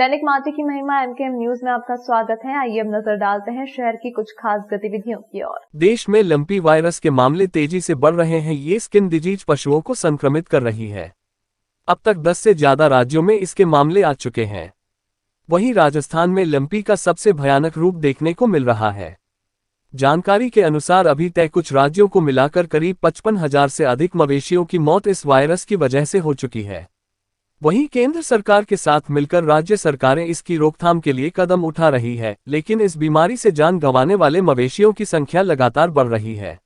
दैनिक माटी की महिमा एमकेएम न्यूज में आपका स्वागत है। आइए अब नजर डालते हैं शहर की कुछ खास गतिविधियों की ओर। देश में लंपी वायरस के मामले तेजी से बढ़ रहे हैं। ये स्किन डिजीज पशुओं को संक्रमित कर रही है। अब तक 10 से ज्यादा राज्यों में इसके मामले आ चुके हैं। वहीं राजस्थान में लंपी का सबसे भयानक रूप देखने को मिल रहा है। जानकारी के अनुसार अभी तक कुछ राज्यों को मिलाकर करीब 55,000 से अधिक मवेशियों की मौत इस वायरस की वजह से हो चुकी है। वहीं केंद्र सरकार के साथ मिलकर राज्य सरकारें इसकी रोकथाम के लिए कदम उठा रही है, लेकिन इस बीमारी से जान गंवाने वाले मवेशियों की संख्या लगातार बढ़ रही है।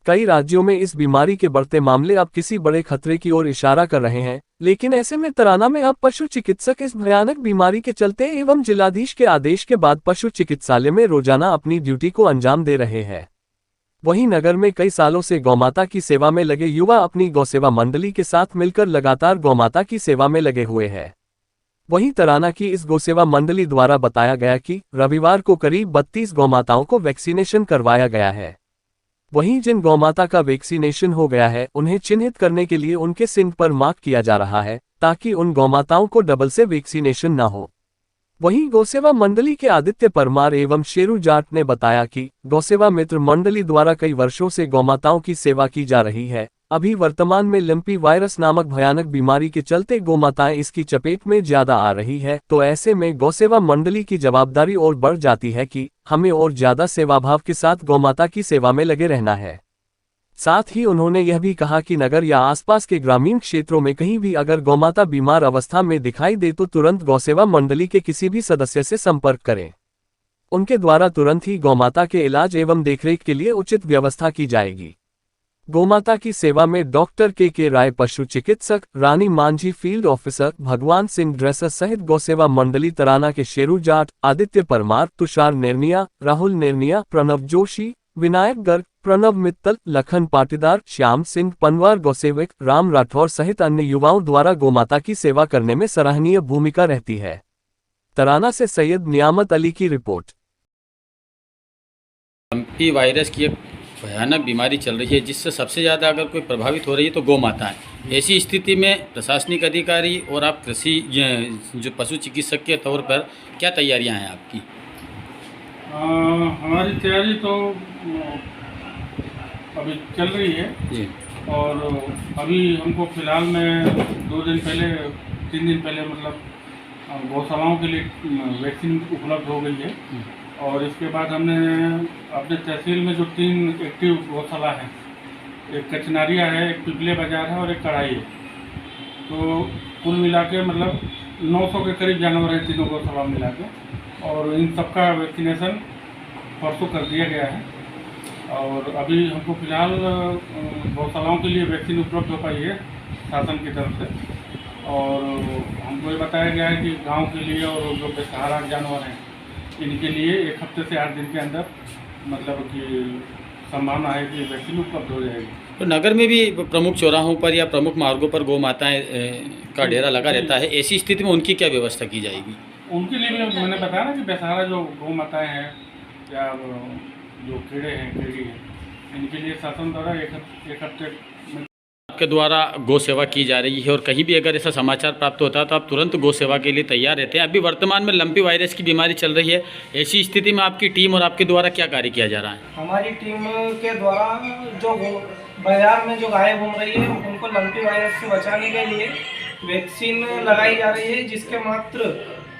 कई राज्यों में इस बीमारी के बढ़ते मामले अब किसी बड़े खतरे की ओर इशारा कर रहे हैं, लेकिन ऐसे में तराना में अब पशु चिकित्सक इस भयानक बीमारी के चलते एवं जिलाधीश के आदेश के बाद पशु चिकित्सालय में रोजाना अपनी ड्यूटी को अंजाम दे रहे हैं। वहीं नगर में कई सालों से गौमाता की सेवा में लगे युवा अपनी गौसेवा मंडली के साथ मिलकर लगातार गौमाता की सेवा में लगे हुए हैं। वहीं तराना की इस गौसेवा मंडली द्वारा बताया गया कि रविवार को करीब 32 गौमाताओं को वैक्सीनेशन करवाया गया है। वहीं जिन गौमाता का वैक्सीनेशन हो गया है उन्हें चिन्हित करने के लिए उनके सिंग पर मार्क किया जा रहा है, ताकि उन गौमाताओं को डबल से वैक्सीनेशन न हो। वहीं गौसेवा मंडली के आदित्य परमार एवं शेरू जाट ने बताया कि गौसेवा मित्र मंडली द्वारा कई वर्षों से गौमाताओं की सेवा की जा रही है। अभी वर्तमान में लंपी वायरस नामक भयानक बीमारी के चलते गौमाताएं इसकी चपेट में ज्यादा आ रही है, तो ऐसे में गौसेवा मंडली की जवाबदारी और बढ़ जाती है कि हमें और ज्यादा सेवाभाव के साथ गौमाता की सेवा में लगे रहना है। साथ ही उन्होंने यह भी कहा कि नगर या आसपास के ग्रामीण क्षेत्रों में कहीं भी अगर गौमाता बीमार अवस्था में दिखाई दे तो तुरंत गौसेवा मंडली के किसी भी सदस्य से संपर्क करें। उनके द्वारा तुरंत ही गौमाता के इलाज एवं देखरेख के लिए उचित व्यवस्था की जाएगी। गौमाता की सेवा में डॉक्टर के राय पशु चिकित्सक, रानी मांझी फील्ड ऑफिसर, भगवान सिंह ड्रेसर सहित गौसेवा मंडली तराना के शेरू जाट, आदित्य परमार, तुषार निर्निया, राहुल निर्निया, प्रणव जोशी, विनायक गर्ग, प्रणव मित्तल, लखन पाटीदार, श्याम सिंह पनवार, गौसेवक राम राठौर सहित अन्य युवाओं द्वारा गौमाता की सेवा करने में सराहनीय भूमिका रहती है। तराना से सैयद नियामत अली की रिपोर्ट। लंपी वायरस की एक भयानक बीमारी चल रही है, जिससे सबसे ज़्यादा अगर कोई प्रभावित हो रही है तो गौ माता है। ऐसी स्थिति में प्रशासनिक अधिकारी और आप कृषि जो पशु चिकित्सक के तौर पर क्या तैयारियां हैं आपकी? हमारी तैयारी तो अभी चल रही है जी। और अभी हमको फ़िलहाल में 3 दिन पहले मतलब गौशालाओं के लिए वैक्सीन उपलब्ध हो गई है। और इसके बाद हमने अपने तहसील में जो 3 एक्टिव गौशाला हैं, एक कचनारिया है, एक पिपले बाजार है और एक कढ़ाई है, तो कुल मिला के मतलब 900 के करीब जानवर हैं तीनों गौशाला मिला के, और इन सबका वैक्सीनेशन परसों कर दिया गया है। और अभी हमको फ़िलहाल गौशालाओं के लिए वैक्सीन उपलब्ध हो पाई है शासन की तरफ से। और हमको ये बताया गया है कि गांव के लिए और जो बेसहारा जानवर हैं इनके लिए 1 हफ्ते से 8 दिन के अंदर मतलब कि संभावना है कि वैक्सीन उपलब्ध हो जाएगी। तो नगर में भी प्रमुख चौराहों पर या प्रमुख मार्गों पर गौ माताएँ का डेरा लगा रहता है, ऐसी स्थिति में उनकी क्या व्यवस्था की जाएगी? उनके लिए भी मैंने बताया ना कि बेसहारा जो गौ माताएँ हैं या जो कीड़े हैं, कीड़ी हैं, इनके लिए शासन द्वारा 1 हफ्ते में आपके द्वारा गौ सेवा की जा रही है, और कहीं भी अगर ऐसा समाचार प्राप्त होता है तो आप तुरंत गौ सेवा के लिए तैयार रहते हैं। अभी वर्तमान में लंपी वायरस की बीमारी चल रही है, ऐसी स्थिति में आपकी टीम और आपके द्वारा क्या कार्य किया जा रहा है? हमारी टीम के द्वारा जो बाजार में जो गायें घूम रही है उनको लंपी वायरस से बचाने के लिए वैक्सीन लगाई जा रही है, जिसके मात्र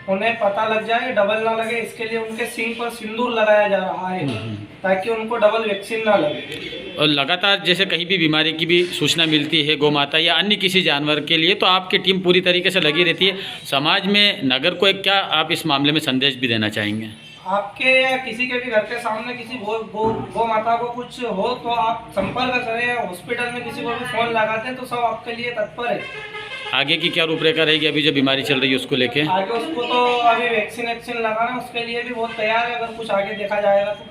उन्हें पता लग जाए, डबल ना लगे, इसके लिए उनके सींग पर सिंदूर लगाया जा रहा है ताकि उनको डबल वैक्सीन ना लगे। और लगातार जैसे कहीं भी बीमारी की भी सूचना मिलती है गौ माता या अन्य किसी जानवर के लिए, तो आपकी टीम पूरी तरीके से लगी रहती है। समाज में नगर को एक क्या आप इस मामले में संदेश भी देना चाहेंगे? आपके या किसी के भी घर के सामने किसी गौ माता को कुछ हो तो आप संपर्क करें। हॉस्पिटल में किसी को भी फ़ोन लगाते हैं तो सब आपके लिए तत्पर है। आगे की क्या रूपरेखा रहेगी अभी जो बीमारी चल रही है उसको लेके? आगे उसको तो अभी वैक्सीन लगाना, उसके लिए भी बहुत तैयार है अगर कुछ आगे देखा जाएगा तो।